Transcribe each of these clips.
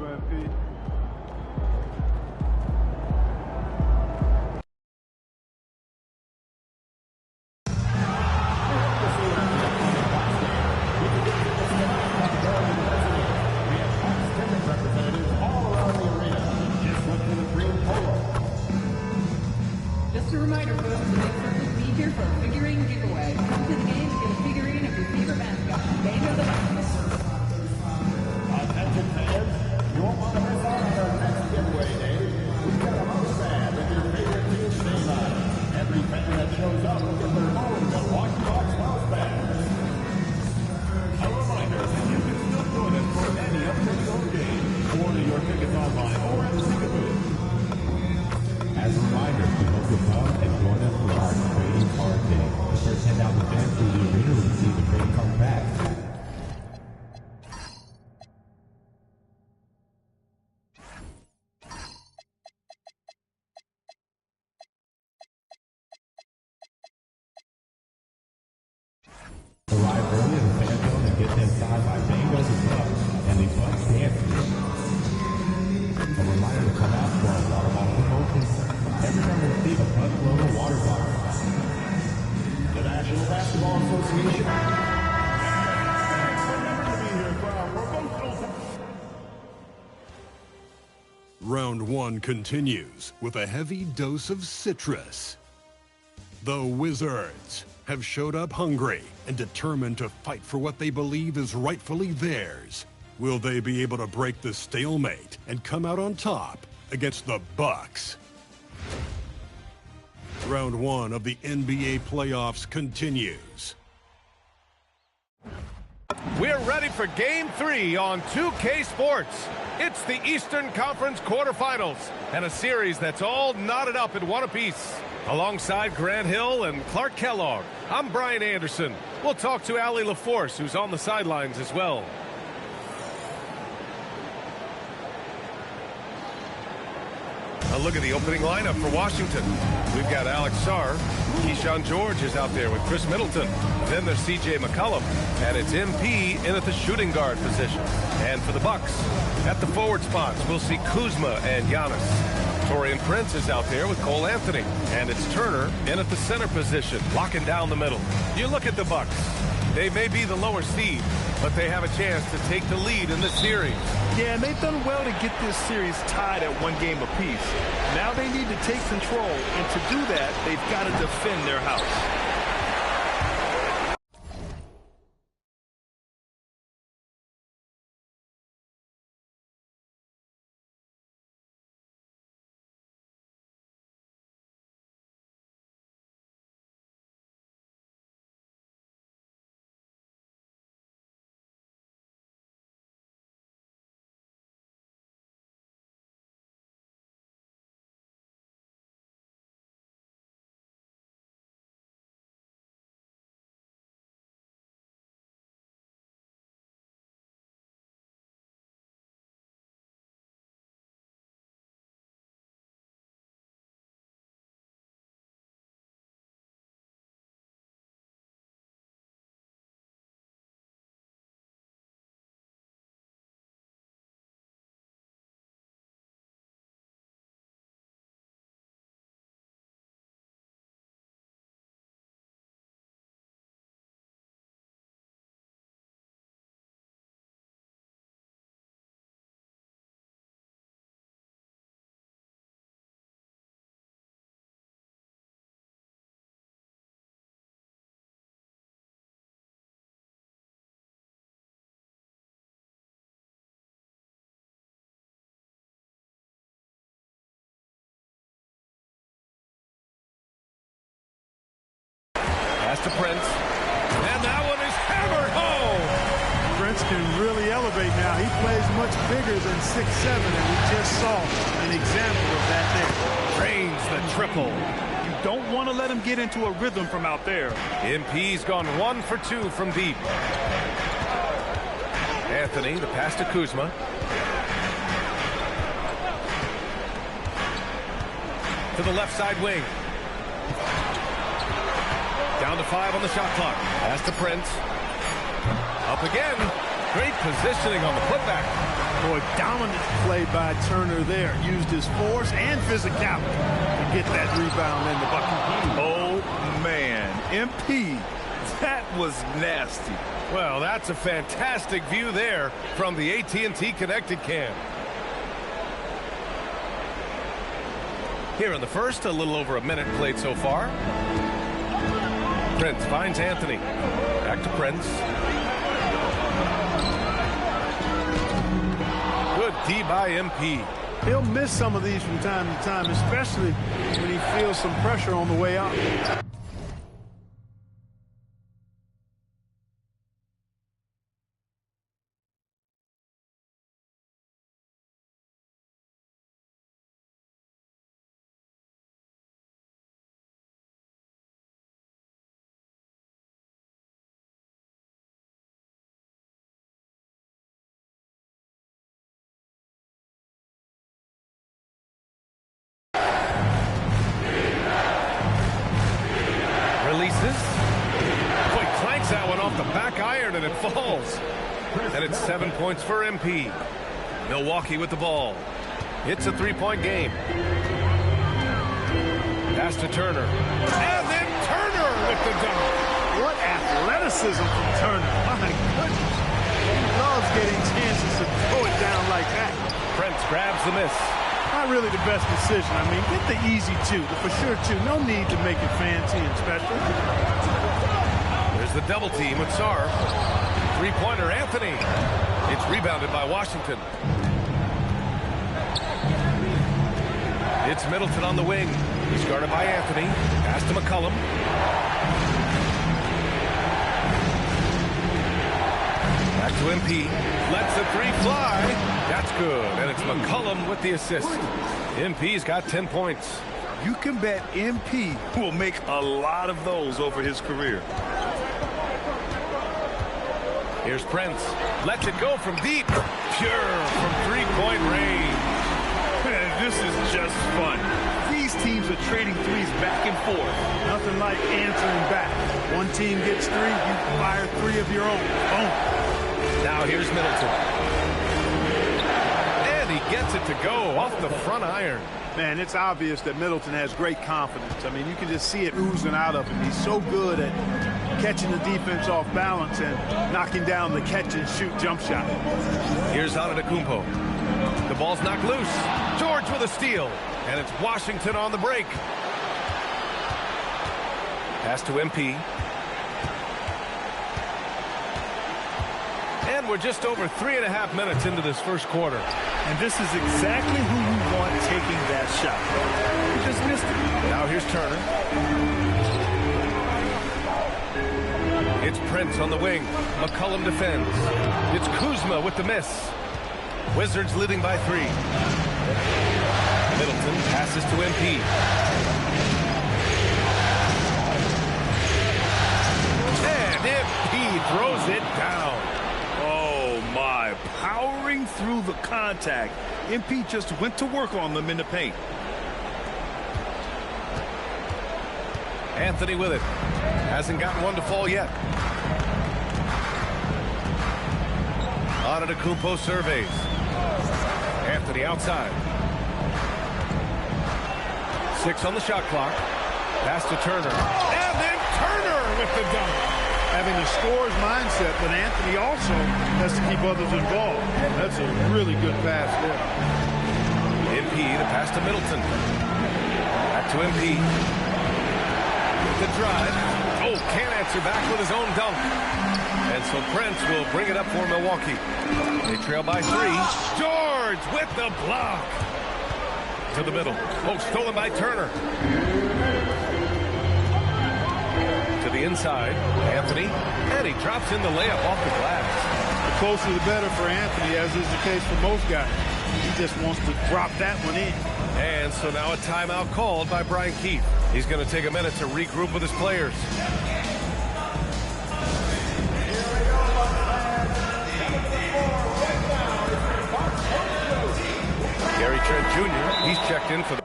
MP. Just a reminder, folks, the next circle be here for a figurine giveaway. Come to the game and get a figurine of your favorite mascot. Banjo the Bucks. Attention fans, you won't want to miss out on our next giveaway day. We've got a mouse pad with your favorite team's name on it. Every fan that shows up will get their own Milwaukee Bucks mouse pad. A reminder that you can still join us for any upcoming game. Order your tickets online or at the ticket booth. As a reminder, we hope you'll come and join us for our trading card day. The first 10,000 fans through the arena will receive a trading card back. Arrive early in the fan zone and get inside by Bango the Bucks and the Bucks dance team. A reminder to come out for our water bottle promotion. Everyone will receive a Bucks logo water bottle. The National Basketball Association. Remember to be here for our promotional. Round 1 continues with a heavy dose of citrus. The Wizards have showed up hungry and determined to fight for what they believe is rightfully theirs. Will they be able to break the stalemate and come out on top against the Bucks? Round 1 of the NBA playoffs continues. We're ready for Game 3 on 2K Sports. It's the Eastern Conference quarterfinals and a series that's all knotted up in one apiece. Alongside Grant Hill and Clark Kellogg, I'm Brian Anderson. We'll talk to Allie LaForce, who's on the sidelines as well. A look at the opening lineup for Washington. We've got Alex Sarr. Keyshawn George is out there with Chris Middleton. Then there's C.J. McCollum. And it's MP in at the shooting guard position. And for the Bucks, at the forward spots, we'll see Kuzma and Giannis. Taurean Prince is out there with Cole Anthony. And it's Turner in at the center position, locking down the middle. You look at the Bucks. They may be the lower seed, but they have a chance to take the lead in this series. Yeah, and they've done well to get this series tied at 1 game apiece. Now they need to take control, and to do that, they've got to defend their house. Pass to Prince. And that one is hammered home. Prince can really elevate now. He plays much bigger than 6'7", and we just saw an example of that there. Drains the triple. You don't want to let him get into a rhythm from out there. MP's gone 1 for 2 from deep. Anthony, the pass to Kuzma. To the left side wing. Down to 5 on the shot clock. Pass to Prince. Up again. Great positioning on the putback. Boy, dominant play by Turner there. Used his force and physicality to get that rebound in the bucket. Oh, man. MP, that was nasty. Well, that's a fantastic view there from the AT&T Connected Cam. Here in the first, a little over a minute played so far. Prince finds Anthony. Back to Prince. Good D by MP. He'll miss some of these from time to time, especially when he feels some pressure on the way out. Boy, clanks that one off the back iron and it falls. And it's 7 points for MP. Milwaukee with the ball. It's a three-point game. Pass to Turner. And then Turner with the dunk. What athleticism from Turner. My goodness. He loves getting chances to throw it down like that. Prince grabs the miss. Not really the best decision. I mean, get the easy two, the for sure two. No need to make it fancy and special. There's the double team with Sarr. Three-pointer, Anthony. It's rebounded by Washington. It's Middleton on the wing. He's guarded by Anthony. Pass to McCollum. Back to MP. Lets the three fly. That's good. And it's McCollum with the assist. MP's got 10 points. You can bet MP will make a lot of those over his career. Here's Prince. Lets it go from deep. Pure from three-point range. Man, this is just fun. These teams are trading threes back and forth. Nothing like answering back. One team gets three, you fire three of your own. Boom. Now here's Middleton. And he gets it to go off the front iron. Man, it's obvious that Middleton has great confidence. I mean, you can just see it oozing out of him. He's so good at catching the defense off balance and knocking down the catch-and-shoot jump shot. Here's Antetokounmpo. The ball's knocked loose. George with a steal. And it's Washington on the break. Pass to MP. And we're just over 3.5 minutes into this first quarter. And this is exactly who you want taking that shot. You just missed it. Now here's Turner. It's Prince on the wing. McCollum defends. It's Kuzma with the miss. Wizards leading by 3. Middleton passes to MP. And MP throws it down. Oh, my. Powering through the contact. MP just went to work on them in the paint. Anthony with it. Hasn't gotten one to fall yet. Antetokounmpo surveys. Anthony outside. 6 on the shot clock. Pass to Turner. And then Turner with the dunk. Having a scorer's mindset, but Anthony also has to keep others involved. That's a really good pass there. MP to pass to Middleton. Back to MP. The drive. Oh, can't answer back with his own dunk. And so Prince will bring it up for Milwaukee. They trail by 3. George with the block. To the middle. Oh, stolen by Turner. To the inside. Anthony. And he drops in the layup off the glass. The closer the better for Anthony, as is the case for most guys. He just wants to drop that one in. And so now a timeout called by Brian Keefe. He's going to take a minute to regroup with his players. Gary Trent Jr., he's checked in for the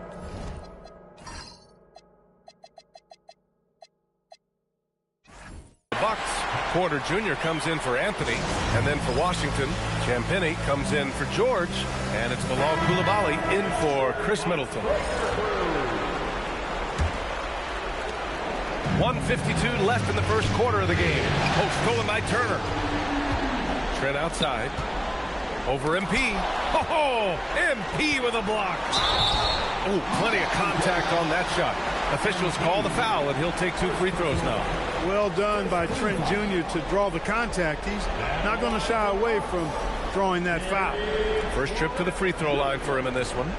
Bucks. Porter Jr. comes in for Anthony. And then for Washington, Champagnie comes in for George. And it's Bilal Coulibaly in for Chris Middleton. 1:52 left in the first quarter of the game. Oh, stolen by Turner. Trent outside. Over MP. Oh, MP with a block. Oh, plenty of contact on that shot. Officials call the foul, and he'll take 2 free throws now. Well done by Trent Jr. to draw the contact. He's not going to shy away from drawing that foul. First trip to the free throw line for him in this one.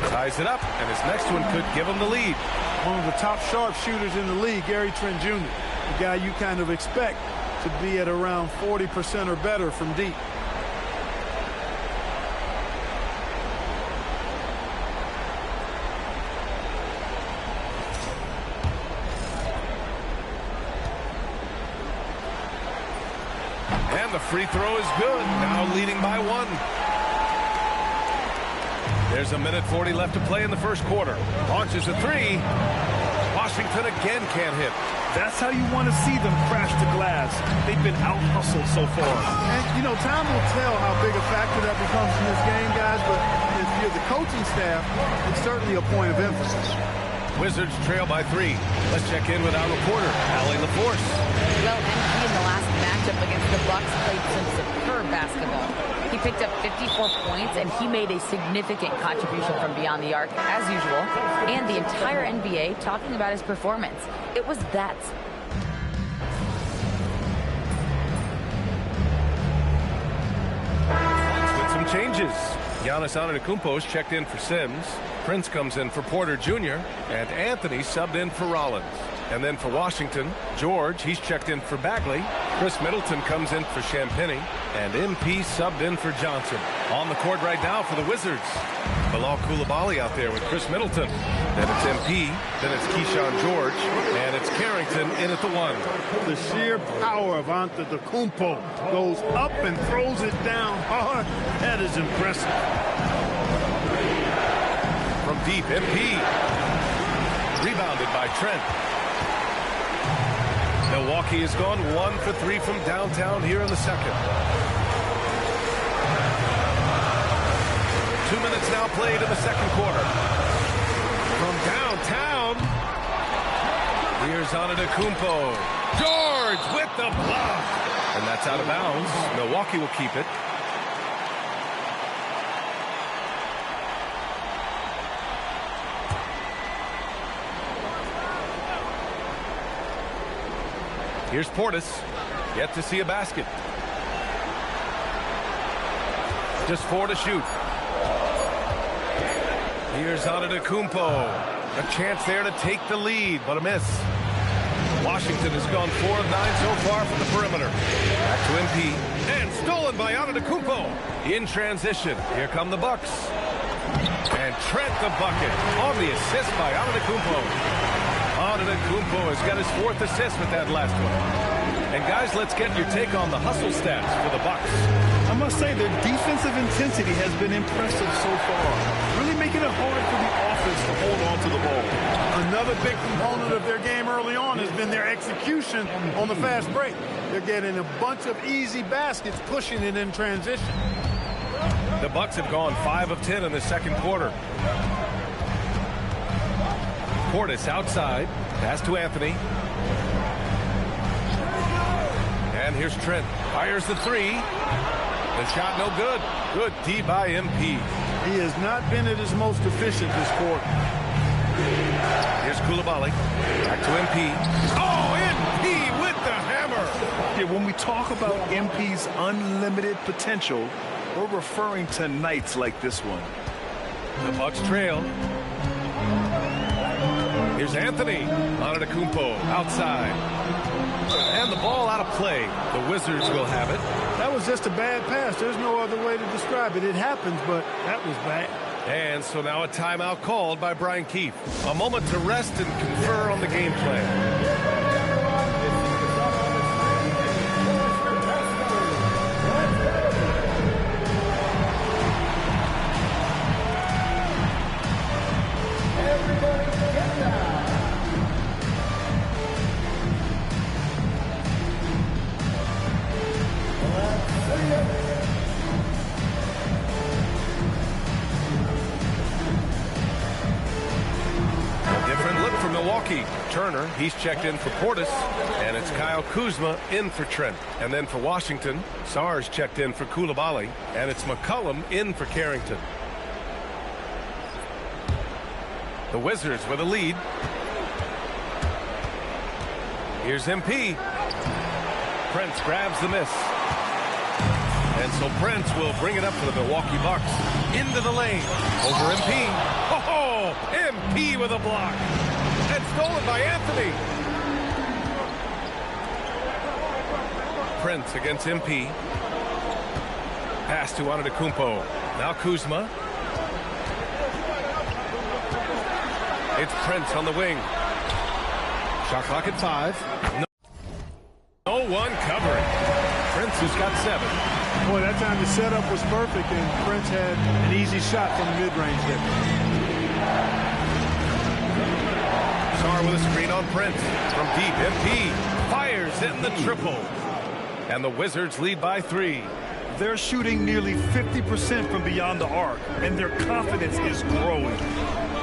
Ties it up, and his next one could give him the lead. One of the top sharpshooters in the league, Gary Trent Jr., the guy you kind of expect to be at around 40% or better from deep. And the free throw is good. Now leading by 1. There's 1:40 left to play in the first quarter. Launches a 3. Washington again can't hit. That's how you want to see them crash the glass. They've been out-hustled so far. And, you know, time will tell how big a factor that becomes in this game, guys, but if you're the coaching staff, it's certainly a point of emphasis. Wizards trail by 3. Let's check in with our reporter, Allie LaForce. Well, MP in the last matchup against the Bucks played some superb basketball. He picked up 54 points, and he made a significant contribution from beyond the arc, as usual. And the entire NBA talking about his performance. It was that. With some changes. Giannis Antetokounmpo is checked in for Sims. Prince comes in for Porter Jr. And Anthony subbed in for Rollins. And then for Washington, George, he's checked in for Bagley. Chris Middleton comes in for Champagnie. And MP subbed in for Johnson. On the court right now for the Wizards. Bilal Coulibaly out there with Chris Middleton. Then it's MP. Then it's Keyshawn George. And it's Carrington in at the 1. The sheer power of Antetokounmpo goes up and throws it down hard. That is impressive. From deep, MP. Rebounded by Trent. Milwaukee has gone 1 for 3 from downtown here in the second. 2 minutes now played in the second quarter. From downtown, here's Antetokounmpo. George with the block. And that's out of bounds. Milwaukee will keep it. Here's Portis, yet to see a basket. Just 4 to shoot. Here's Antetokounmpo. A chance there to take the lead, but a miss. Washington has gone 4 of 9 so far from the perimeter. Back to MP, and stolen by Antetokounmpo. In transition, here come the Bucks. And Trent the bucket on the assist by Antetokounmpo. Antetokounmpo has got his 4th assist with that last one. And guys, let's get your take on the hustle stats for the Bucks. I must say their defensive intensity has been impressive so far, really making it hard for the offense to hold on to the ball. Another big component of their game early on has been their execution on the fast break. They're getting a bunch of easy baskets, pushing it in transition. The Bucks have gone 5 of 10 in the second quarter. Portis outside. Pass to Anthony. And here's Trent. Fires the 3. The shot no good. Good D by MP. He has not been at his most efficient this quarter. Here's Coulibaly. Back to MP. Oh, MP with the hammer. Yeah, when we talk about MP's unlimited potential, we're referring to nights like this one. The Bucks trail. Here's Anthony. Antetokounmpo outside. And the ball out of play. The Wizards will have it. That was just a bad pass. There's no other way to describe it. It happens, but that was bad. And so now a timeout called by Brian Keefe. A moment to rest and confer on the game plan. Everybody get down. Let's see it. Different look for Milwaukee. Turner, he's checked in for Portis, and it's Kyle Kuzma in for Trent. And then for Washington, Sarge checked in for Koulibaly, and it's McCollum in for Carrington. The Wizards with a lead. Here's MP. Prince grabs the miss. And so Prince will bring it up for the Milwaukee Bucks. Into the lane. Over MP. Oh, MP with a block. And stolen by Anthony. Prince against MP. Pass to Antetokounmpo. Now Kuzma. It's Prince on the wing. Shot clock at 5. No one covering. Prince has got 7. Boy, that time the setup was perfect, and Prince had an easy shot from mid-range there. Sarr with a screen on Prince. From deep, MP fires in the triple. And the Wizards lead by 3. They're shooting nearly 50% from beyond the arc, and their confidence is growing.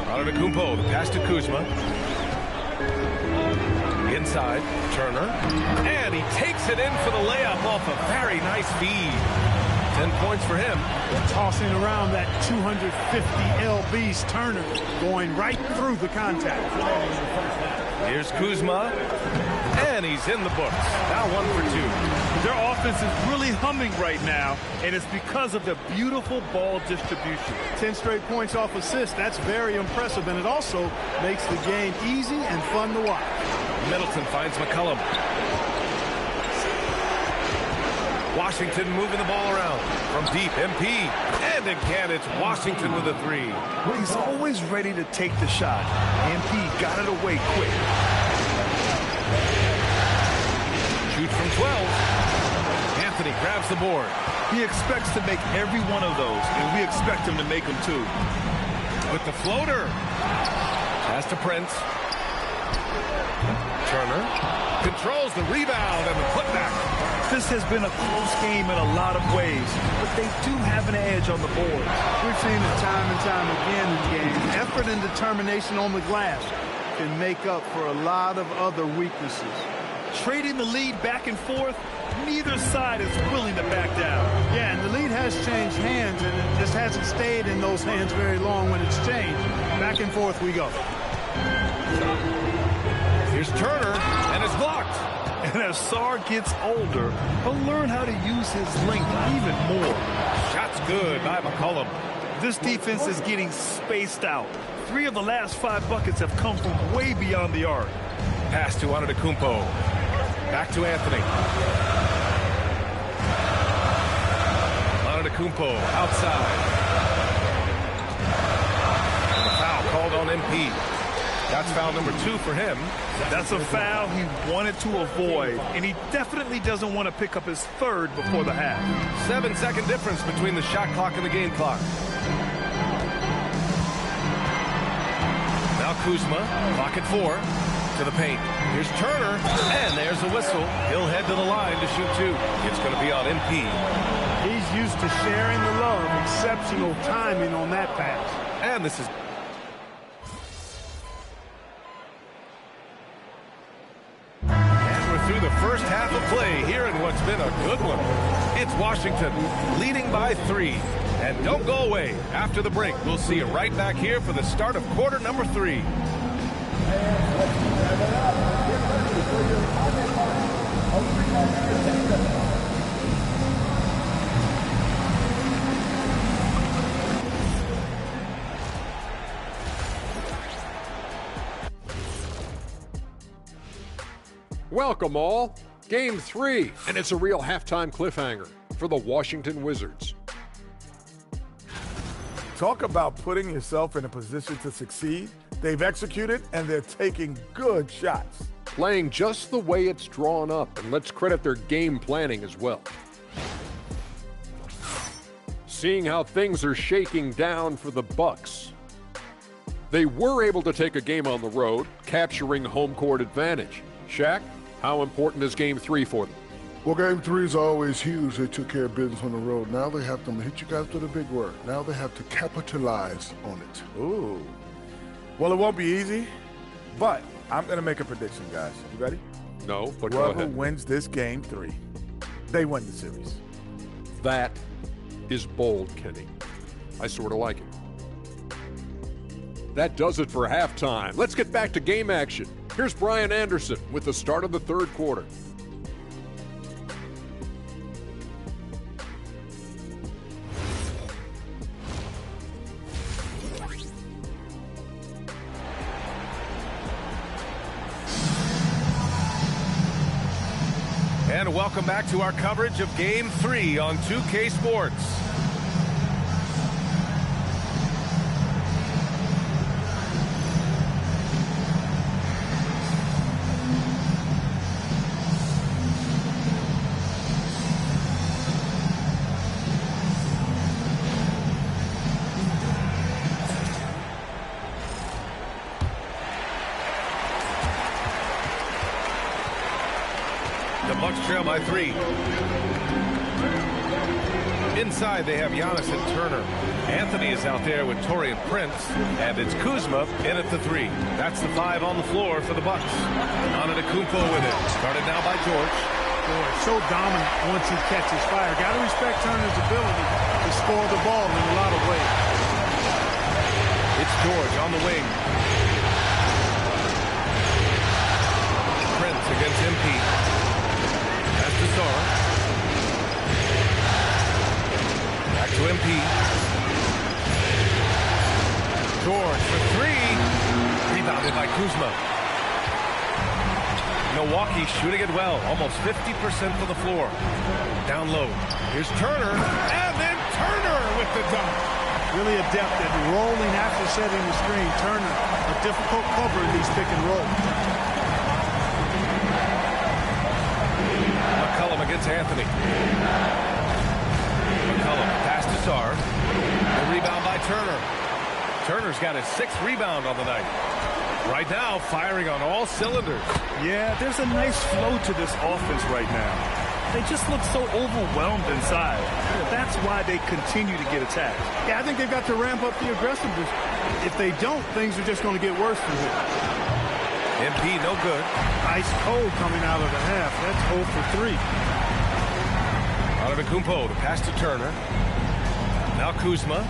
Antetokounmpo, the pass to Kuzma. Inside, Turner. And he takes it in for the layup off a very nice feed. 10 points for him. Tossing around that 250 lbs, Turner going right through the contact. Here's Kuzma. And he's in the books. Now 1 for 2. Their offense is really humming right now, and it's because of the beautiful ball distribution. 10 straight points off assists. That's very impressive, and it also makes the game easy and fun to watch. Middleton finds McCollum. Washington moving the ball around. From deep, MP. And again, it's Washington with a 3. Well, he's always ready to take the shot. MP got it away quick. Shoots from 12. Anthony grabs the board. He expects to make every one of those, and we expect him to make them too. With the floater. Pass to Prince. Turner controls the rebound and the putback. This has been a close game in a lot of ways, but they do have an edge on the board. We've seen it time and time again in the game. Effort and determination on the glass can make up for a lot of other weaknesses. Trading the lead back and forth, neither side is willing to back down. Yeah, and the lead has changed hands, and it just hasn't stayed in those hands very long when it's changed. Back and forth we go. Here's Turner, and it's blocked. And as Sarr gets older, he'll learn how to use his length even more. Shot's good by McCollum. This defense is getting spaced out. 3 of the last 5 buckets have come from way beyond the arc. Pass to Antetokounmpo. Back to Anthony. Antetokounmpo outside. And a foul called on MP. That's foul number 2 for him. That's a foul he wanted to avoid, and he definitely doesn't want to pick up his 3rd before the half. 7-second difference between the shot clock and the game clock. Now Kuzma, clock at 4. To the paint. Here's Turner, and there's a whistle. He'll head to the line to shoot 2. It's going to be on MP. He's used to sharing the love. Exceptional timing on that pass. And this is... And we're through the first half of play here in what's been a good one. It's Washington leading by 3. And don't go away. After the break, we'll see you right back here for the start of quarter number 3. Welcome all. Game 3, and it's a real halftime cliffhanger for the Washington Wizards. Talk about putting yourself in a position to succeed. They've executed, and they're taking good shots. Playing just the way it's drawn up, and let's credit their game planning as well. Seeing how things are shaking down for the Bucks. They were able to take a game on the road, capturing home court advantage. Shaq, how important is Game 3 for them? Well, Game 3 is always huge. They took care of business on the road. Now they have to hit you guys with a big word. Now they have to capitalize on it. Ooh. Well, it won't be easy, but I'm going to make a prediction, guys. You ready? No, but go Whoever ahead. wins this Game 3, they win the series. That is bold, Kenny. I sort of like it. That does it for halftime. Let's get back to game action. Here's Brian Anderson with the start of the third quarter. And welcome back to our coverage of Game 3 on 2K Sports. The Bucks trail by 3. Inside, they have Giannis and Turner. Anthony is out there with Taurean Prince, and it's Kuzma in at the 3. That's the 5 on the floor for the Bucks. Antetokounmpo with it. Started now by George. Boy, so dominant once he catches fire. Got to respect Turner's ability to score the ball in a lot of ways. It's George on the wing. Prince against MP. That's to Sar. Back to MP. George for 3. Rebounded by Kuzma. Milwaukee shooting it well. Almost 50% for the floor. Down low. Here's Turner. And then Turner with the dunk. Really adept at rolling after setting the screen. Turner, a difficult cover in these pick and rolls. McCollum against Anthony. McCollum pass to Sar. The rebound by Turner. Turner's got his 6th rebound on the night. Right now, firing on all cylinders. Yeah, there's a nice flow to this offense right now. They just look so overwhelmed inside. That's why they continue to get attacked. Yeah, I think they've got to ramp up the aggressiveness. If they don't, things are just going to get worse for him. MP no good. Ice cold coming out of the half. That's 0 for 3. Antetokounmpo, the pass to Turner. Now Kuzma.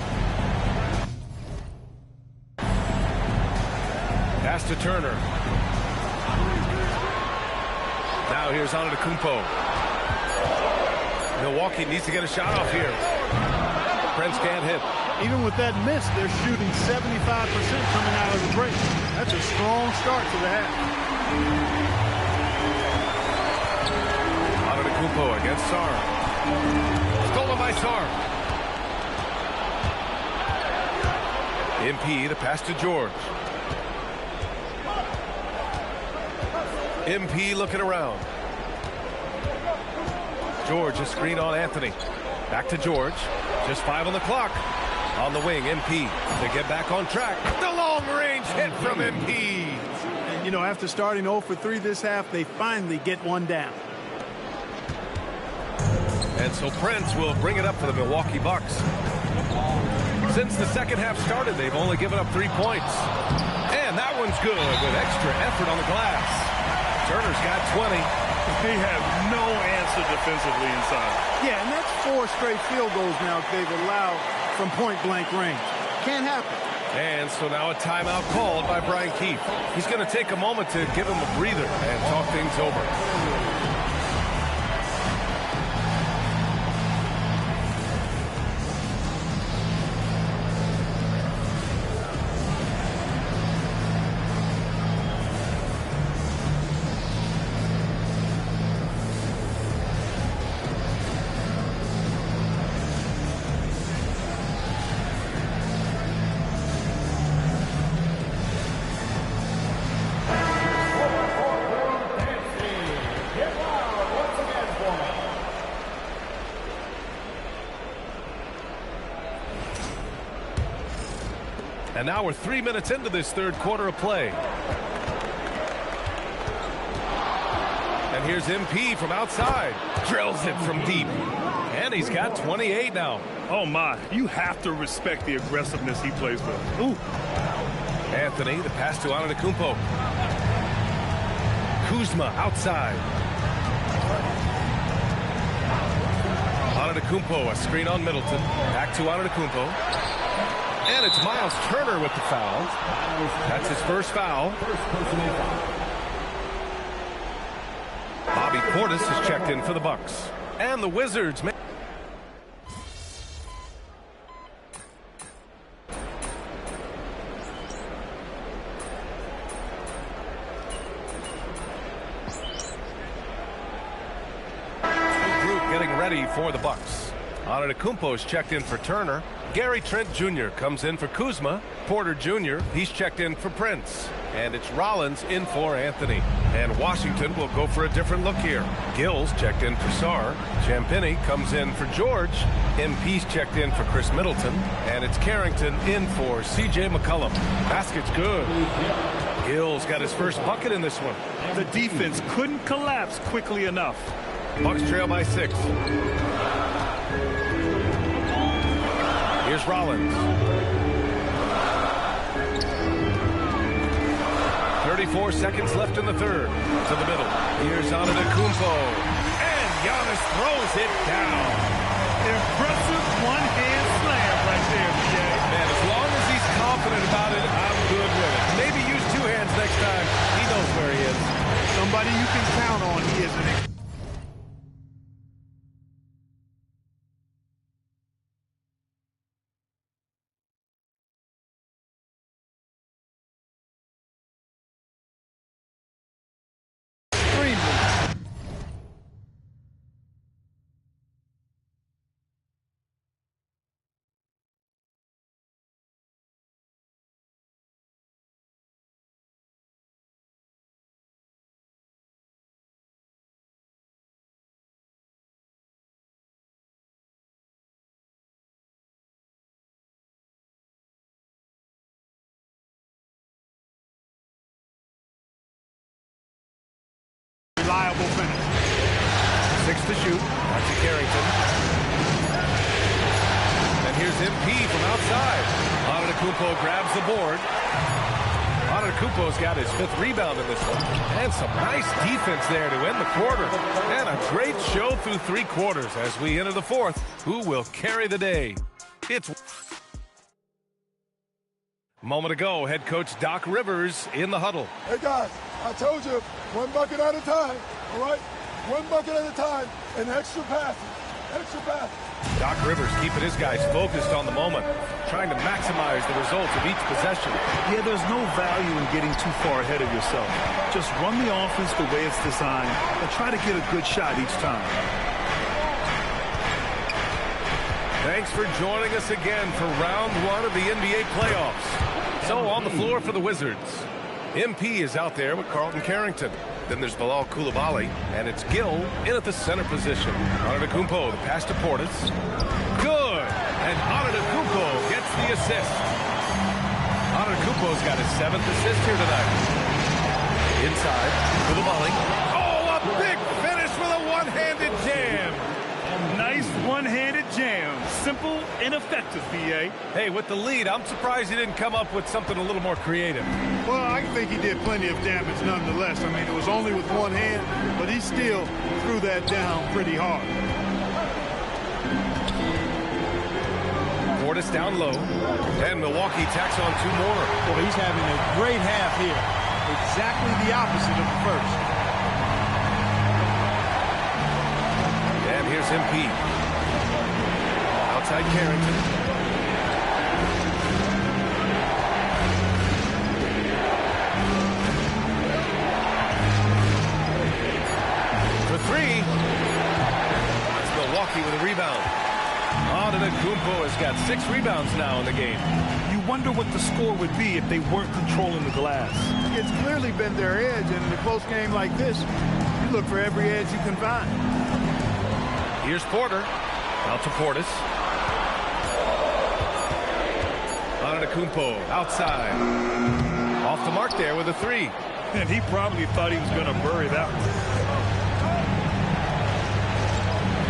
Pass to Turner. Now here's Antetokounmpo. Milwaukee needs to get a shot off here. Prince can't hit. Even with that miss, they're shooting 75% coming out of the break. That's a strong start to the half. Antetokounmpo against Sar. Stolen by Sar. MP, the pass to George. MP looking around. George, a screen on Anthony. Back to George. Just 5 on the clock. On the wing, MP to get back on track. The long-range hit from MP. And, you know, after starting 0 for 3 this half, they finally get one down. And so Prince will bring it up for the Milwaukee Bucks. Since the second half started, they've only given up 3 points. And that one's good with extra effort on the glass. Turner's got 20. They have no answer defensively inside. Yeah, and that's 4 straight field goals now they've allowed from point-blank range. Can't happen. And so now a timeout called by Brian Keefe. He's going to take a moment to give him a breather and talk things over. And now we're 3 minutes into this third quarter of play. And here's MP from outside. Drills it from deep. And he's got 28 now. Oh, my. You have to respect the aggressiveness he plays with. Ooh. Anthony, the pass to Antetokounmpo. Kuzma outside. Antetokounmpo, a screen on Middleton. Back to Antetokounmpo. And it's Miles Turner with the foul. That's his first foul. Bobby Portis has checked in for the Bucks. And the Wizards make getting ready for the Bucks. Antetokounmpo's checked in for Turner. Gary Trent Jr. comes in for Kuzma. Porter Jr., he's checked in for Prince. And it's Rollins in for Anthony. And Washington will go for a different look here. Gills checked in for Sarr. Champagnie comes in for George. MP's checked in for Chris Middleton. And it's Carrington in for C.J. McCollum. Basket's good. Gills got his first bucket in this one. The defense couldn't collapse quickly enough. Bucks trail by 6. Here's Rollins. 34 seconds left in the third. To the middle. Here's Antetokounmpo. And Giannis throws it down. Impressive one-hand slam right there, Jay. Man, as long as he's confident about it, I'm good with it. Maybe use 2 hands next time. He knows where he is. Somebody you can count on. He is an reliable finish. 6 to shoot. That's to Carrington. And here's MP from outside. Antetokounmpo grabs the board. Antetokounmpo's got his 5th rebound in this one. And some nice defense there to end the quarter. And a great show through 3 quarters as we enter the 4th. Who will carry the day? It's a moment ago, head coach Doc Rivers in the huddle. Hey, guys, I told you, 1 bucket at a time, all right? 1 bucket at a time and extra passes. Extra passes. Doc Rivers keeping his guys focused on the moment, trying to maximize the results of each possession. Yeah, there's no value in getting too far ahead of yourself. Just run the offense the way it's designed and try to get a good shot each time. Thanks for joining us again for round 1 of the NBA playoffs. So on the floor for the Wizards, MP is out there with Carlton Carrington. Then there's Bilal Coulibaly, and it's Gill in at the center position. Antetokounmpo, the pass to Portis. Good! And Antetokounmpo gets the assist. Antetokounmpo's got his 7th assist here tonight. Inside, Coulibaly. Oh, a big finish with a one-handed jam! Nice one-handed jam. Simple and effective, B.A. Hey, with the lead, I'm surprised he didn't come up with something a little more creative. Well, I think he did plenty of damage nonetheless. I mean, it was only with 1 hand, but he still threw that down pretty hard. Portis down low, and Milwaukee tacks on 2 more. Well, he's having a great half here. Exactly the opposite of the first. And here's MP. Outside Carrington. For 3. It's Milwaukee with a rebound. Antetokounmpo has got 6 rebounds now in the game. You wonder what the score would be if they weren't controlling the glass. It's clearly been their edge, and in a close game like this, you look for every edge you can find. Here's Porter. Out to Portis. Antetokounmpo outside. Off the mark there with a three. And he probably thought he was going to bury that one.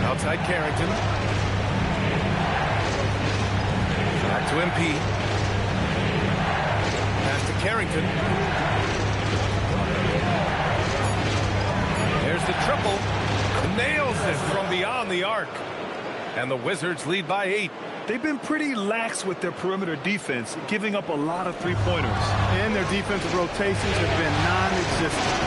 Outside Carrington. Back to MP. Pass to Carrington. There's the triple. Nails it from beyond the arc. And the Wizards lead by 8. They've been pretty lax with their perimeter defense, giving up a lot of three-pointers. And their defensive rotations have been non-existent.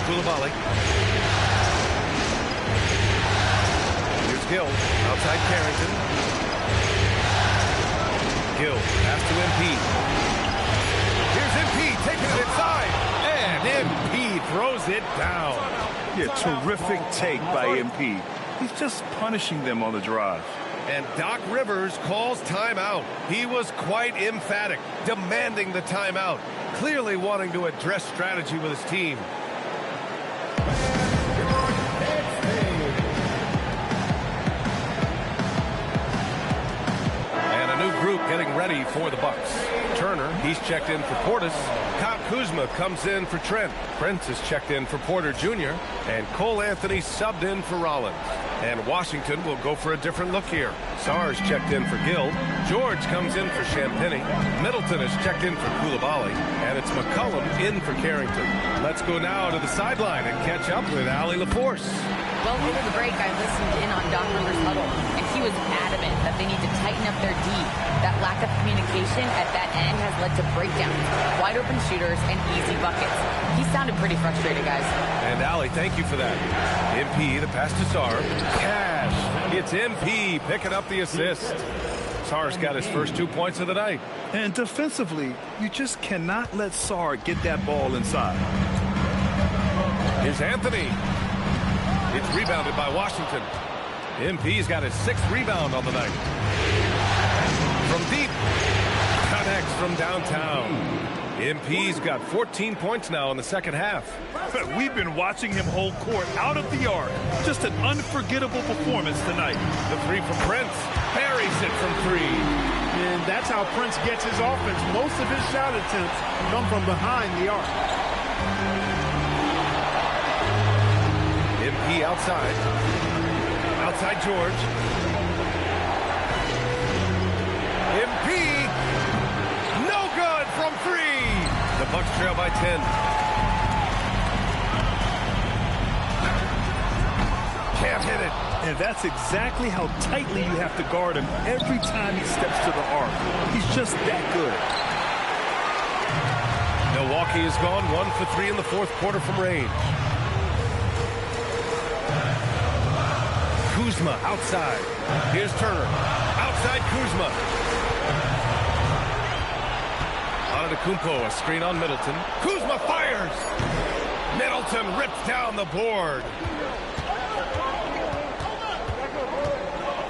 Coulibaly. Here's Gill. Outside Carrington. Gill. Pass to MP. Here's MP taking it inside. And MP throws it down. Yeah, terrific take by MP. He's just punishing them on the drive. And Doc Rivers calls timeout. He was quite emphatic, demanding the timeout, clearly wanting to address strategy with his team. And a new group getting ready for the Bucks. Turner, he's checked in for Portis. Kyle Kuzma comes in for Trent. Prince is checked in for Porter Jr. And Cole Anthony subbed in for Rollins. And Washington will go for a different look here. Sarr's checked in for Gill. George comes in for Champagnie. Middleton is checked in for Coulibaly. And it's McCollum in for Carrington. Let's go now to the sideline and catch up with Allie LaForce. Well, over the break, I listened in on Doc Rivers' huddle, and he was adamant that they need to tighten up their D. That lack of communication at that end has led to breakdowns, wide open shooters, and easy buckets. He sounded pretty frustrated, guys. And Allie, thank you for that. MP, the pass to Sarr. Cash. It's MP picking up the assist. Sarr's got his first 2 points of the night. And defensively, you just cannot let Sarr get that ball inside. Here's Anthony. It's rebounded by Washington. MP's got his 6th rebound on the night. From deep. Connects from downtown. MP's got 14 points now in the second half. We've been watching him hold court out of the arc. Just an unforgettable performance tonight. The three from Prince. Buries it from 3. And that's how Prince gets his offense. Most of his shot attempts come from behind the arc. MP outside. Outside George. MP. No good from 3. The Bucks trail by 10. Can't hit it. And that's exactly how tightly you have to guard him every time he steps to the arc. He's just that good. Milwaukee has gone 1 for 3 in the fourth quarter from range. Kuzma outside. Here's Turner. Outside Kuzma. Antetokounmpo, a screen on Middleton. Kuzma fires. Middleton rips down the board.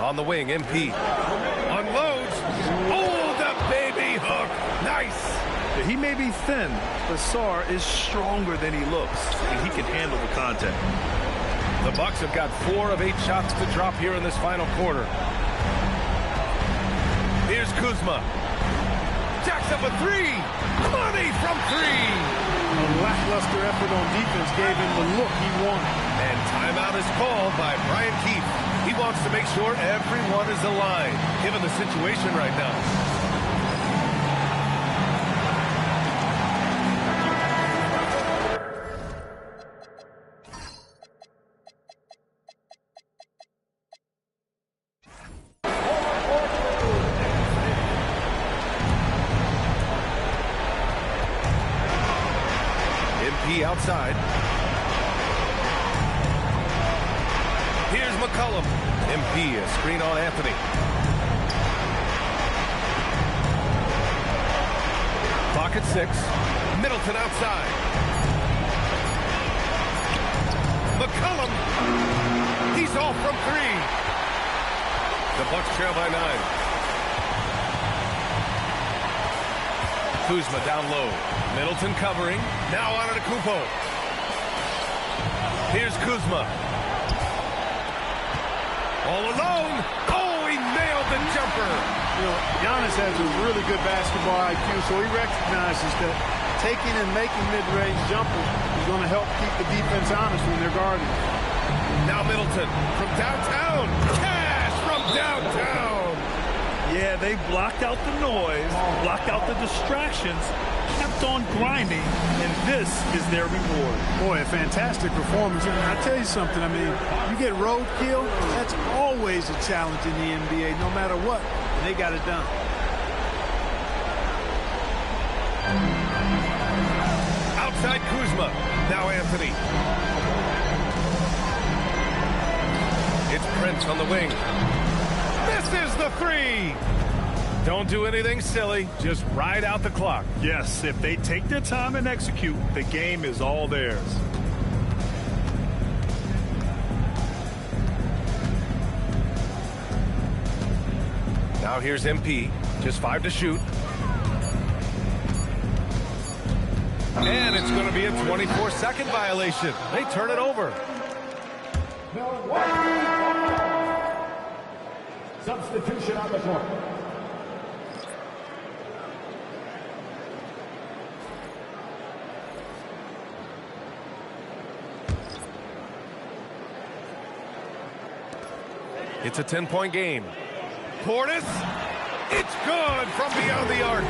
On the wing, MP. Unloads. Oh, the baby hook. Nice. He may be thin, but Sarr is stronger than he looks, and he can handle the contact. The Bucks have got 4 of 8 shots to drop here in this final quarter. Here's Kuzma. Jacks up a 3. Money from 3. A lackluster effort on defense gave him the look he wanted. And timeout is called by Brian Keefe. He wants to make sure everyone is aligned, given the situation right now. Outside. Here's McCollum. MP, a screen on Anthony. Clock at 6. Middleton outside. McCollum. He's off from 3. The Bucks trail by 9. Kuzma down low. Middleton covering. Now on Antetokounmpo. Here's Kuzma. All alone. Oh, he nailed the jumper. You know, Giannis has a really good basketball IQ, so he recognizes that taking and making mid-range jumpers is going to help keep the defense honest when they're guarding. Now Middleton from downtown. Cash from downtown. Yeah, they blocked out the noise, blocked out the distractions, kept on grinding, and this is their reward. Boy, a fantastic performance. And I'll tell you something, I mean, you get roadkill, that's always a challenge in the NBA, no matter what. And they got it done. Outside Kuzma. Now Anthony. It's Prince on the wing. This is the 3. Don't do anything silly. Just ride out the clock. Yes, if they take their time and execute, the game is all theirs. Now here's MP. Just 5 to shoot. And it's going to be a 24-second violation. They turn it over. Substitution on the court. It's a 10-point game. Portis. It's good from beyond the arc.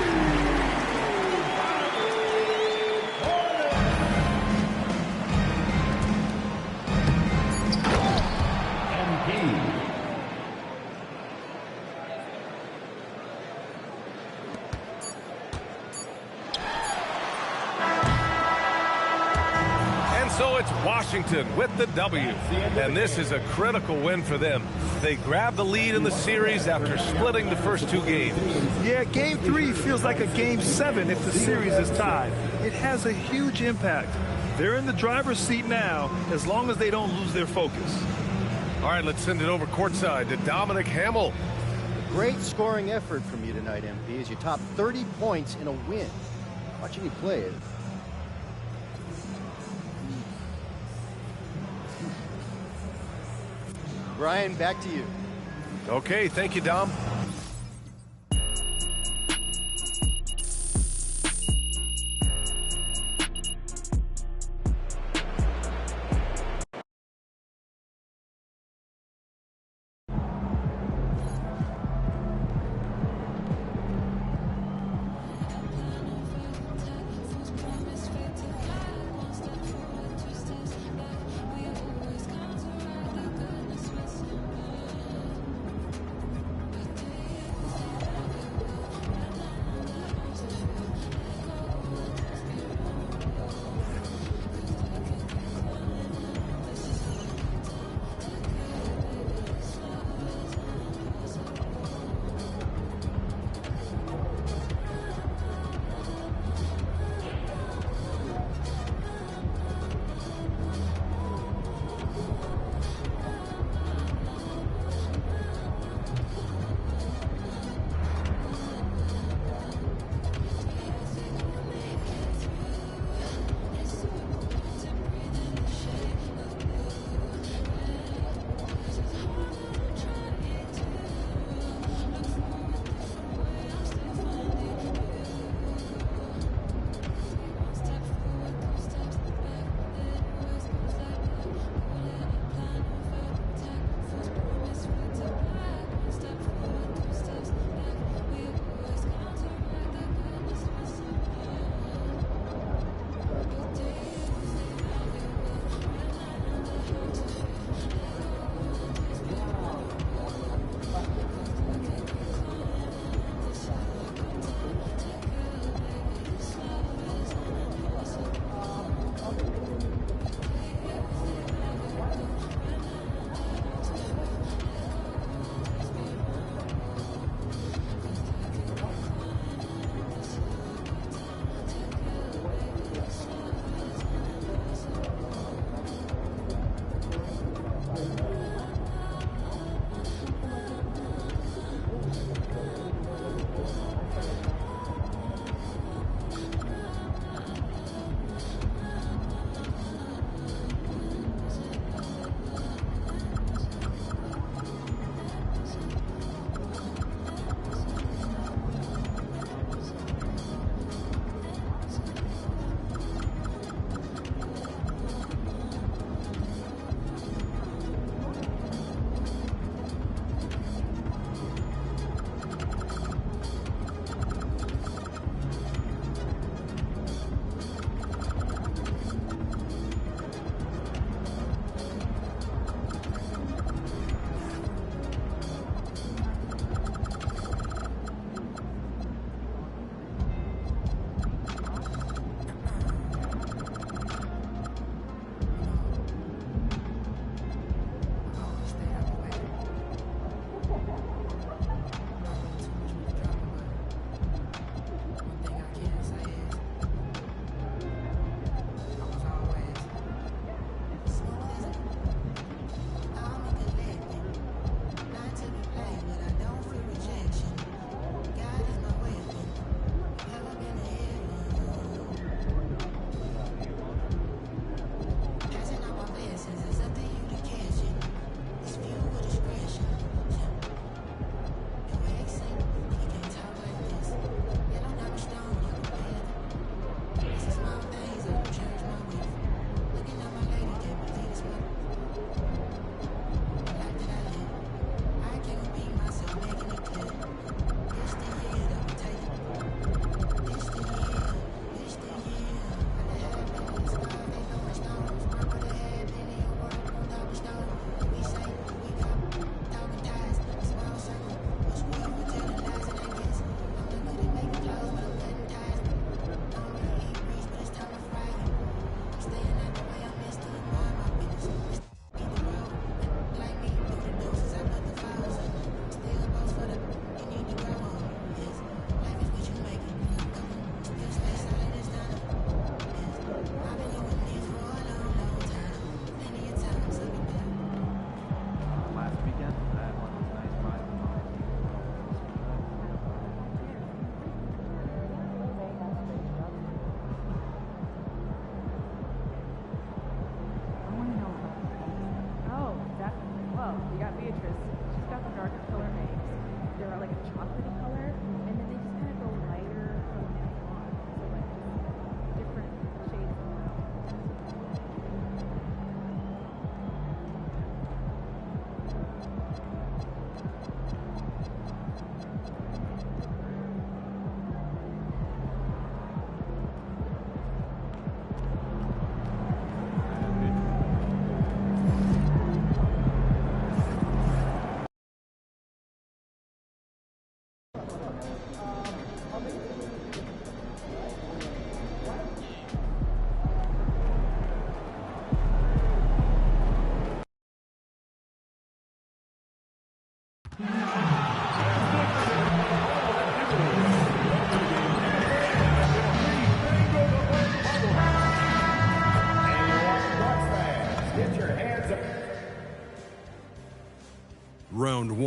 So it's Washington with the W, and this is a critical win for them. They grab the lead in the series after splitting the first 2 games. Yeah, Game 3 feels like a Game 7 if the series is tied. It has a huge impact. They're in the driver's seat now, as long as they don't lose their focus. All right, let's send it over courtside to Dominic Hamill. Great scoring effort from you tonight, MP, as you top 30 points in a win. Watching you play it. Brian, back to you. Okay, thank you, Dom.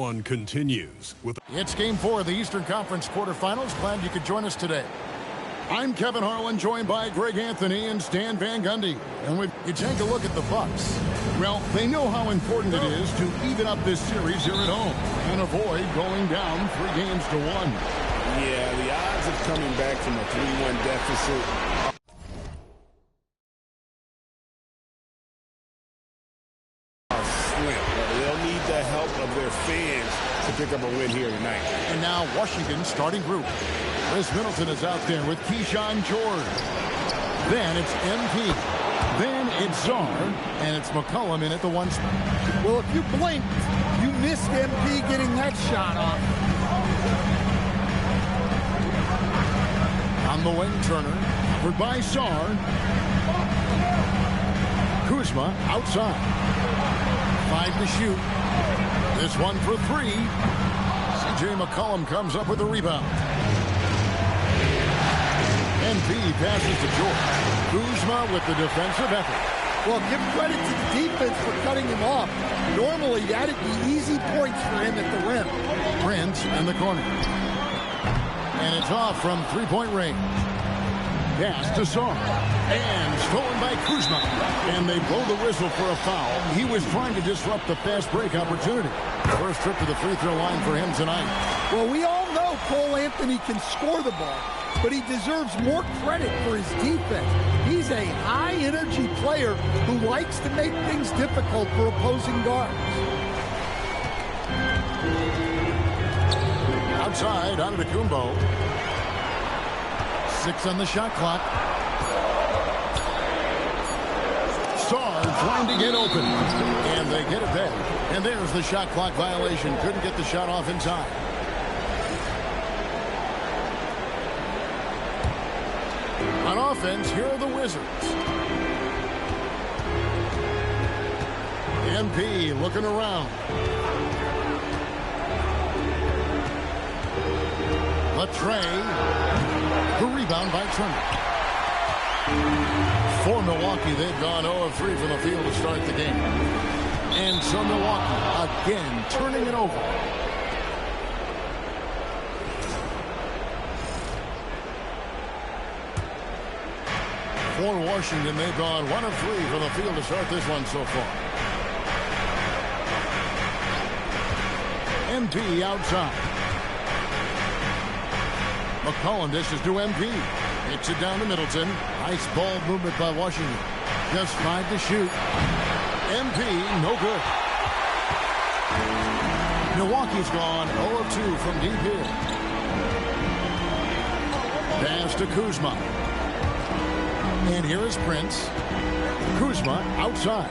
one continues with... It's Game 4 of the Eastern Conference quarterfinals. Glad you could join us today. I'm Kevin Harlan, joined by Greg Anthony and Stan Van Gundy. And when you take a look at the Bucks, well, they know how important it is to even up this series here at home and avoid going down 3-1. Yeah, the odds of coming back from a 3-1 deficit are slim. They'll need the help of their fans to pick up a win here tonight. And now Washington's starting group. Chris Middleton is out there with Keyshawn George. Then it's MP. Then it's Czar. And it's McCollum in at the 1 spot. Well, if you blinked, you missed MP getting that shot off. On the wing, Turner. Covered by Czar. Kuzma outside. 5 to shoot. This one for 3. C.J. McCollum comes up with a rebound. MP passes to George. Kuzma with the defensive effort. Well, give credit to the defense for cutting him off. Normally, that'd be easy points for him at the rim. Prince in the corner. And it's off from 3-point range. Pass to Czar. And stolen by Kuzma. And they blow the whistle for a foul. He was trying to disrupt the fast break opportunity. First trip to the free throw line for him tonight. Well, we all know Cole Anthony can score the ball, but he deserves more credit for his defense. He's a high-energy player who likes to make things difficult for opposing guards. Outside, Antetokounmpo. 6 on the shot clock. Czar trying to get open. And they get it there. And there's the shot clock violation. Couldn't get the shot off in time. On offense, here are the Wizards. MP looking around. Latrey. The rebound by Turner. For Milwaukee, they've gone 0 of 3 from the field to start the game. And so Milwaukee again turning it over. For Washington, they've gone 1 of 3 from the field to start this one so far. MP outside. McCollum dishes to MP. Hits it down to Middleton. Nice ball movement by Washington. Just 5 to shoot. MP, no good. Milwaukee's gone 0 of 2 from deep here. Pass to Kuzma. And here is Prince. Kuzma outside.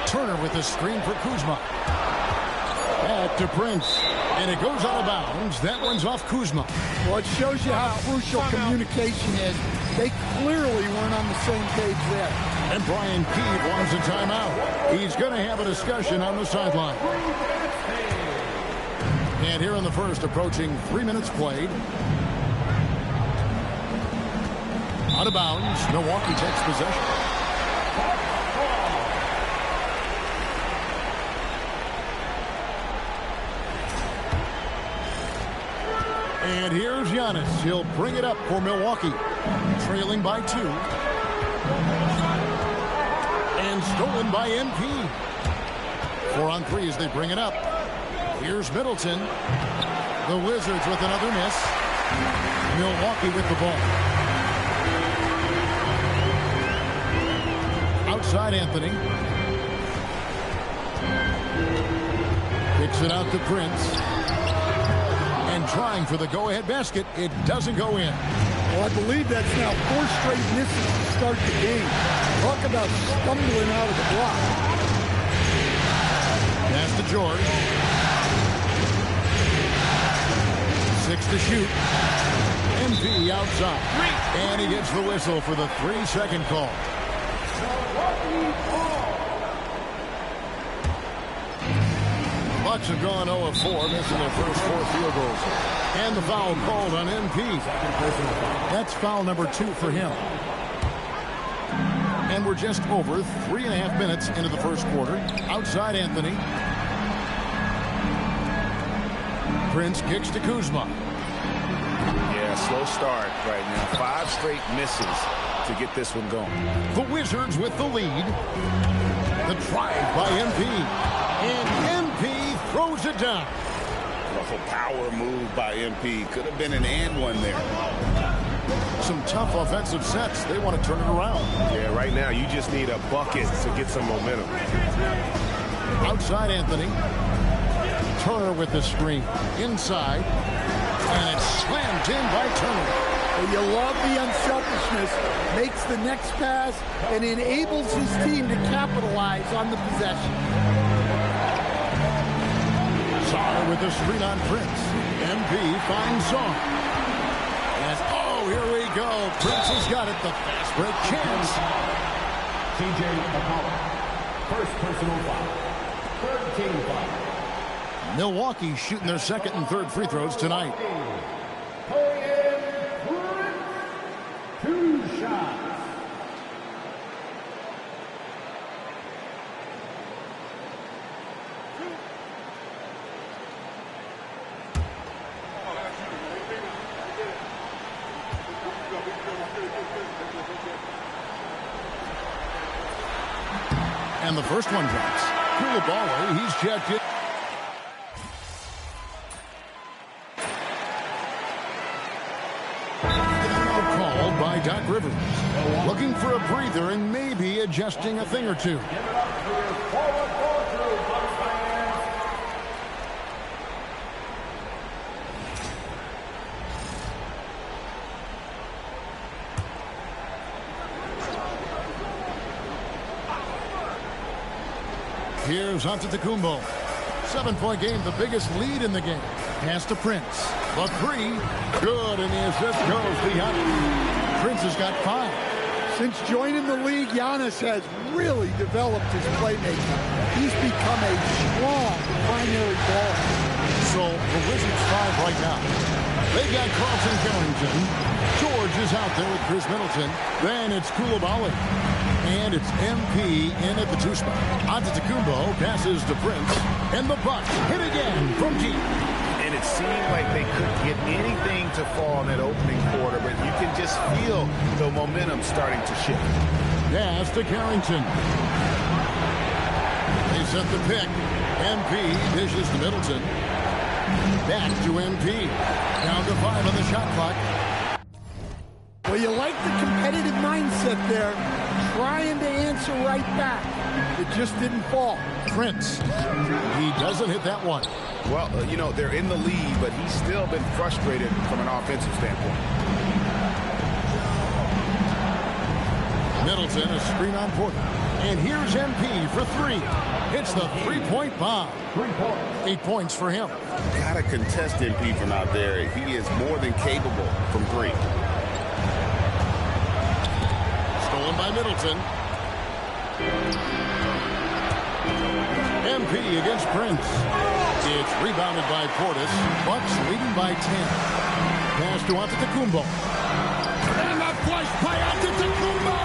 Turner with the screen for Kuzma. Back to Prince. And it goes out of bounds. That one's off Kuzma. Well, it shows you how crucial communication is. They clearly weren't on the same page there. And Brian Keeve wants a timeout. He's going to have a discussion on the sideline. And here in the first, approaching 3 minutes played. Out of bounds. Milwaukee takes possession. And here's Giannis. He'll bring it up for Milwaukee. Trailing by 2. And stolen by MP. 4 on 3 as they bring it up. Here's Middleton. The Wizards with another miss. Milwaukee with the ball. Outside Anthony. Kicks it out to Prince. And trying for the go-ahead basket. It doesn't go in. Well, I believe that's now 4 straight misses to start the game. Talk about stumbling out of the block. Pass to George. 6 to shoot. MP outside. And he gets the whistle for the 3-second call. Bucks have gone 0 of 4, missing their first 4 field goals. And the foul called on MP. That's foul number 2 for him. And we're just over 3.5 minutes into the first quarter. Outside Anthony. Prince kicks to Kuzma. Yeah, slow start right now. 5 straight misses to get this one going. The Wizards with the lead. The drive by MP. And MP throws it down. A power move by MP. Could have been an and one there. Some tough offensive sets. They want to turn it around. Yeah, right now you just need a bucket to get some momentum. Outside Anthony. Turner with the screen. Inside. And it's slammed in by Turner. Well, you love the unselfishness. Makes the next pass and enables his team to capitalize on the possession. Sarr with the screen on Prince. MP finds Sarr. And oh, here we go. Prince has got it. The fast break chance. C.J. McCollum. First personal foul. Third team foul. Milwaukee shooting their second and third free throws tonight. 2 shots. And the first one drops. Coulibaly, he's checked in. Called by Doc Rivers. Looking for a breather and maybe adjusting a thing or two. Here's Antetokounmpo. 7-point game, the biggest lead in the game. Pass to Prince. The 3, good, and the assist goes to Giannis. Prince has got 5. Since joining the league, Giannis has really developed his playmaking. He's become a strong primary ball. So the Wizards 5 right now. They got Carlton Carrington. George is out there with Chris Middleton. Then it's Coulibaly. And it's MP in at the 2 spot. Antetokounmpo passes to Prince. And the Bucks hit again from deep. And it seemed like they couldn't get anything to fall in that opening quarter, but you can just feel the momentum starting to shift. Pass to Carrington. They set the pick. MP dishes to Middleton. Back to MP. Down to 5 on the shot clock. Well, you like the competitive mindset there. Trying to answer right back. It just didn't fall. Prince. He doesn't hit that one. Well, you know, they're in the lead, but he's still been frustrated from an offensive standpoint. Middleton, a screen on Porter. And here's MP for 3. It's the 3-point bomb. 8 points for him. Gotta contest MP from out there. He is more than capable from 3. Stolen by Middleton. MP against Prince. It's rebounded by Portis. Bucks leading by 10. Pass to Antetokounmpo. And a flush by Antetokounmpo!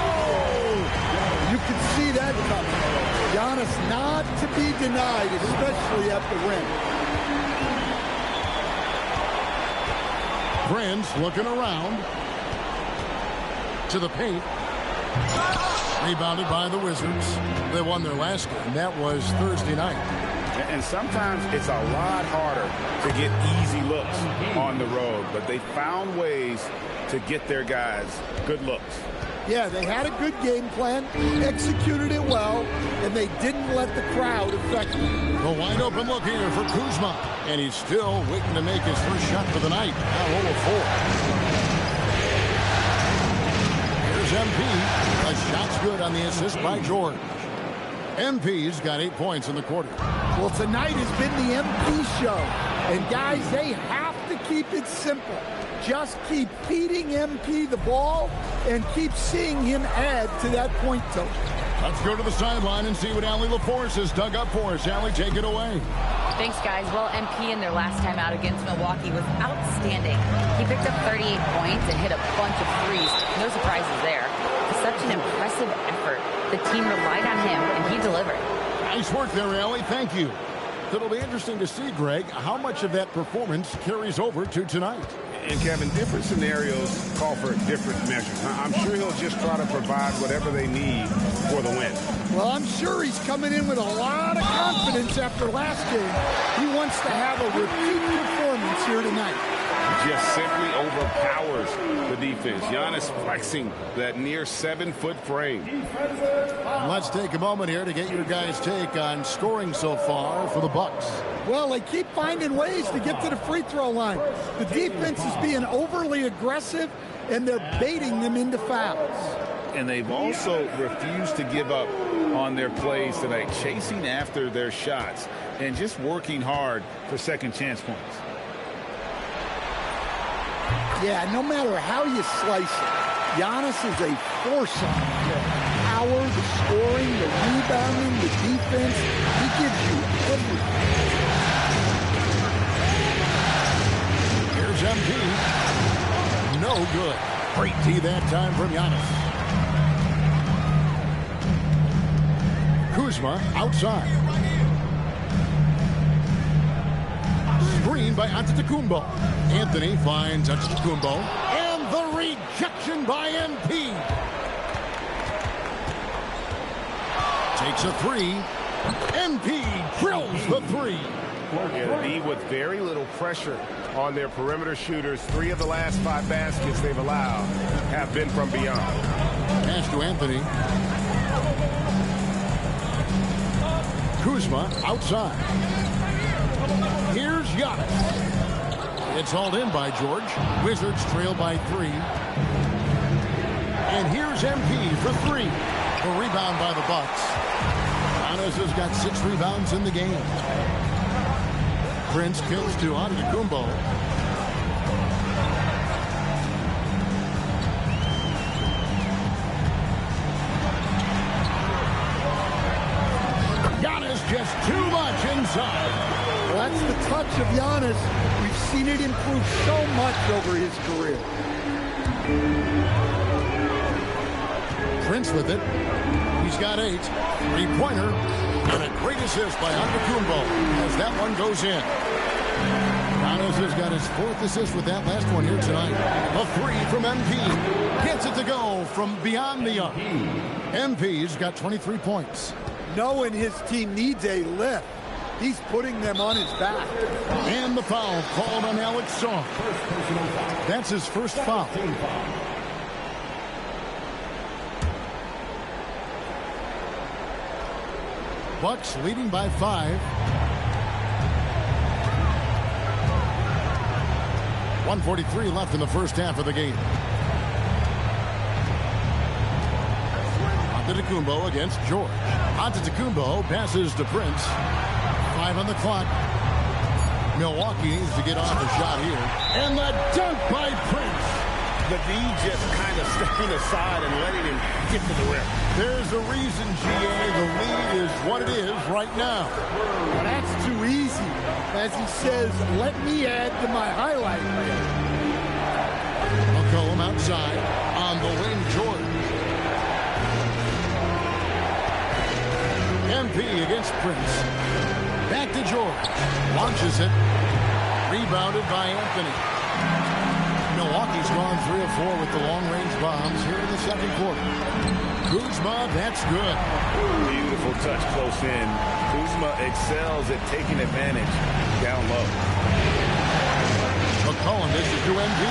You can see that coming. Giannis not to be denied, especially at the rim. Prince looking around. To the paint. Rebounded by the Wizards. They won their last game. That was Thursday night. And sometimes it's a lot harder to get easy looks on the road, but they found ways to get their guys good looks. Yeah, they had a good game plan, executed it well, and they didn't let the crowd affect them. The wide open look here for Kuzma, and he's still waiting to make his first shot for the night. Now 0 of 4. Here's MP. A shot's good on the assist by George. MP's got 8 points in the quarter. Well, tonight has been the MP show. And guys, they have to keep it simple. Just keep feeding MP the ball and keep seeing him add to that point total. Let's go to the sideline and see what Allie LaForce has dug up for us. Allie, take it away. Thanks, guys. Well, MP in their last time out against Milwaukee was outstanding. He picked up 38 points and hit a bunch of threes. No surprises there. Such an impressive effort. The team relied on him, and he delivered. Nice work there, Allie. Thank you. It'll be interesting to see, Greg, how much of that performance carries over to tonight. And, Kevin, different scenarios call for different measures. I'm sure he'll just try to provide whatever they need for the win. Well, I'm sure he's coming in with a lot of confidence after last game. He wants to have a repeat performance here tonight. Just simply overpowers the defense. Giannis flexing that near 7-foot frame. And let's take a moment here to get your guys' take on scoring so far for the Bucks. Well, they keep finding ways to get to the free throw line. The defense is being overly aggressive, and they're baiting them into fouls. And they've also refused to give up on their plays tonight, chasing after their shots and just working hard for second chance points. Yeah, no matter how you slice it, Giannis is a force on the floor. Power, the scoring, the rebounding, the defense. He gives you everything. Here's MP. No good. Great D that time from Giannis. Kuzma outside. Screen by Antetokounmpo. Anthony finds Antetokounmpo. And the rejection by MP. Takes a three. MP drills the three. Yeah, D with very little pressure on their perimeter shooters. 3 of the last 5 baskets they've allowed have been from beyond. Pass to Anthony. Kuzma outside. Here's Giannis. It's hauled in by George. Wizards trail by 3. And here's MP for 3. The rebound by the Bucks. Giannis has got 6 rebounds in the game. Prince kills to Antetokounmpo. Giannis just too much inside. Well, that's the touch of Giannis. We've seen it improve so much over his career. Prince with it. He's got 8. 3-pointer. And a great assist by Antetokounmpo as that one goes in. Giannis has got his 4th assist with that last one here tonight. A 3 from MP. Gets it to go from beyond the arc. MP's got 23 points. Knowing his team needs a lift, he's putting them on his back. And the foul called on Alex Song. That's his first foul. Bucks leading by 5. 1:43 left in the first half of the game. Antetokounmpo against George. Antetokounmpo passes to Prince. 5 on the clock. Milwaukee needs to get off the shot here. And the dunk by Prince. The D just kind of stepping aside and letting him get to the rim. There's a reason, GA, the lead is what it is right now. Well, that's too easy. As he says, let me add to my highlight reel. McCollum outside. On the wing, George. MP against Prince. Back to George. Launches it. Rebounded by Anthony. Milwaukee's gone 3 of 4 with the long-range bombs here in the second quarter. Kuzma, that's good. Beautiful touch close in. Kuzma excels at taking advantage down low. McCollum misses to MD.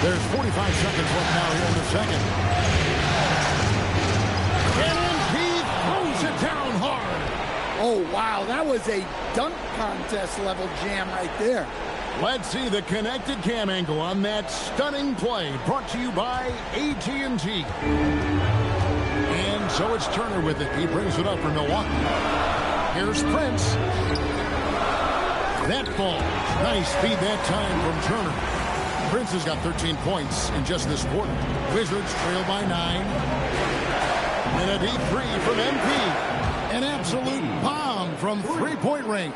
There's 45 seconds left now here in the second. And MD throws it down hard. Oh, wow, that was a dunk contest level jam right there. Let's see the connected cam angle on that stunning play, brought to you by AT&T. And so it's Turner with it. He brings it up for Milwaukee. Here's Prince. That ball. Nice speed that time from Turner. Prince has got 13 points in just this quarter. Wizards trail by 9. And a deep 3 from MP. An absolute bomb from 3-point range.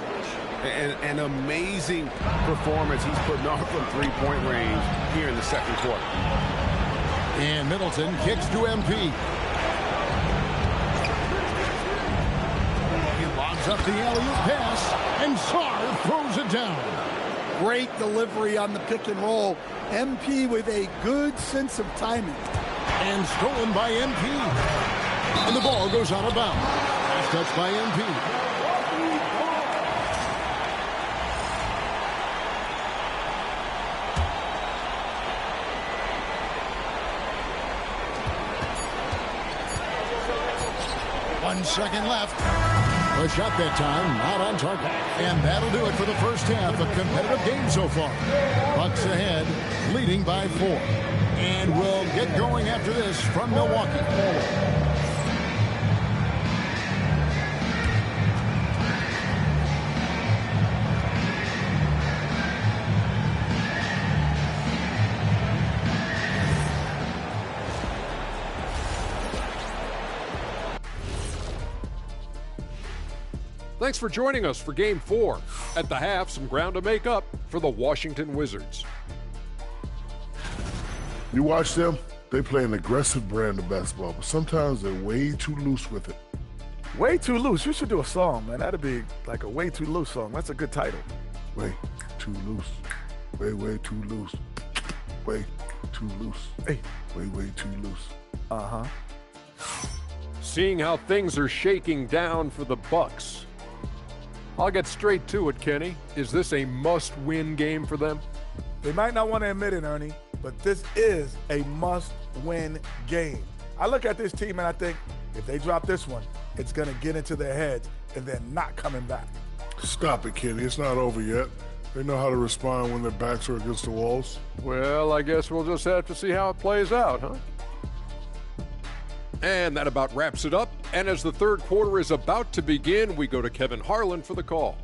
An amazing performance he's putting on from 3-point range here in the second quarter. And Middleton kicks to MP. Gives up the alley-oop pass, and Sarr throws it down. Great delivery on the pick and roll. MP with a good sense of timing. And stolen by MP. And the ball goes out of bounds. Last touch by MP. 1 second left. A shot that time, not on target. And that'll do it for the first half. A competitive game so far. Bucks ahead, leading by 4. And we'll get going after this from Milwaukee. Thanks for joining us for Game 4. At the half, some ground to make up for the Washington Wizards. You watch them, they play an aggressive brand of basketball, but sometimes they're way too loose with it. Way too loose. You should do a song, man. That'd be like a way too loose song. That's a good title. Way too loose. Way too loose. Way too loose. Hey. Way too loose. Uh-huh. Seeing how things are shaking down for the Bucks, I'll get straight to it, Kenny. Is this a must-win game for them? They might not want to admit it, Ernie, but this is a must-win game. I look at this team and I think if they drop this one, it's going to get into their heads and then not coming back. Stop it, Kenny. It's not over yet. They know how to respond when their backs are against the walls. Well, I guess we'll just have to see how it plays out, huh? And that about wraps it up. And as the third quarter is about to begin, we go to Kevin Harlan for the call.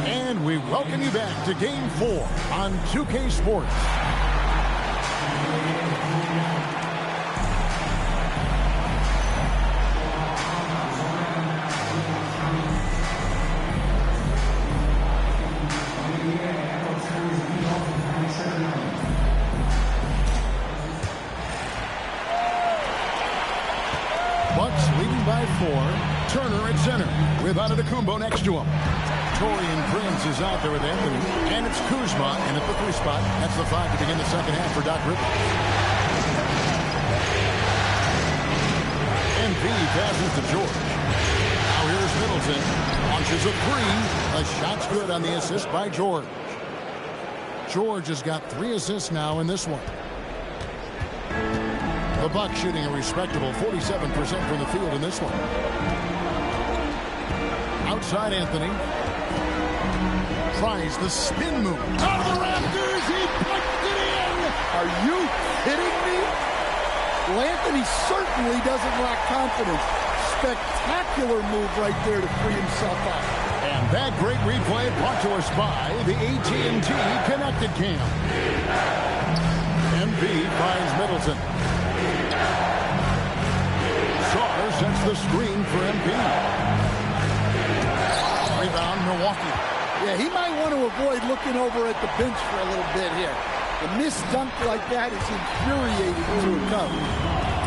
And we welcome you back to Game 4 on 2K Sports. Bucks leading by 4. Turner at center with Antetokounmpo next to him. Taurean Prince is out there with Anthony. And it's Kuzma in at the 3 spot. That's the 5 to begin the second half for Doc Rivers. MP passes to George. Now here's Middleton. Launches a 3. A shot's good on the assist by George. George has got 3 assists now in this one. The Bucks shooting a respectable 47% from the field in this one. Outside Anthony. Tries the spin move. Out of the rafters, he puts it in! Are you kidding me? Well, Anthony certainly doesn't lack confidence. Spectacular move right there to free himself up. And that great replay brought to us by the AT&T Connected Cam. MP finds Middleton. Sarr sets the screen for MP. Rebound, Milwaukee. Yeah, he might want to avoid looking over at the bench for a little bit here. A missed dunk like that is infuriating to a coach.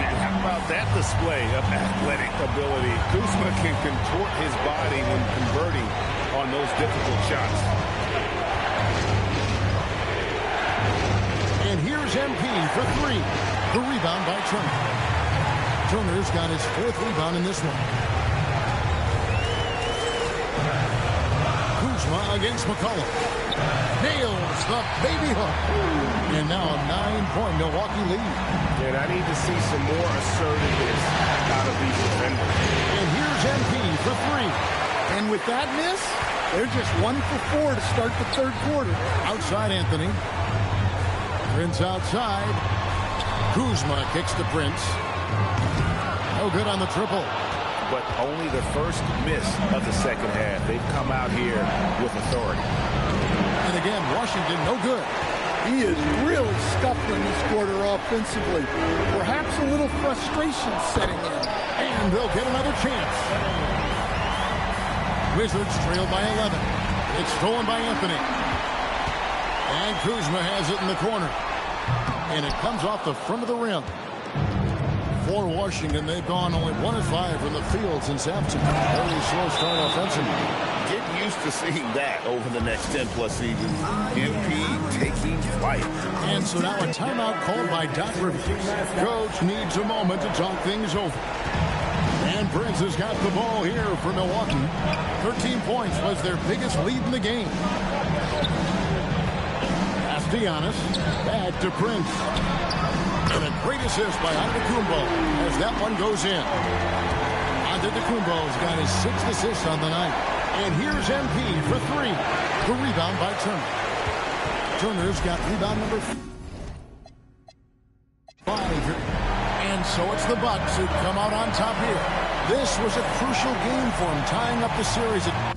And how about that display of athletic ability? Kuzma can contort his body when converting on those difficult shots. And here's MP for 3. The rebound by Turner. Turner's got his 4th rebound in this one. Kuzma against McCollum. Nails the baby hook. And now a 9-point Milwaukee lead. And I need to see some more assertiveness out of these defenders. And here's MP for 3. And with that miss, they're just 1 for 4 to start the third quarter. Outside Anthony. Prince outside. Kuzma kicks to Prince. No good on the triple. But only the first miss of the second half. They've come out here with authority. And again, Washington, no good. He is really scuffling this quarter offensively. Perhaps a little frustration setting in. And they'll get another chance. Wizards trail by 11. It's stolen by Anthony. And Kuzma has it in the corner. And it comes off the front of the rim. For Washington, they've gone only 1 of 5 from the field since halftime. Very slow start offensively. Get used to seeing that over the next 10-plus seasons. MP taking flight. And so now a timeout called by Doc Rivers. Coach needs a moment to talk things over. And Briggs has got the ball here for Milwaukee. 13 points was their biggest lead in the game. Giannis, back to Prince. And a great assist by Antetokounmpo as that one goes in. Antetokounmpo's got his 6th assist on the night. And here's MP for 3. The rebound by Turner. Turner's got rebound number 5. And so it's the Bucks who come out on top here. This was a crucial game for him, tying up the series at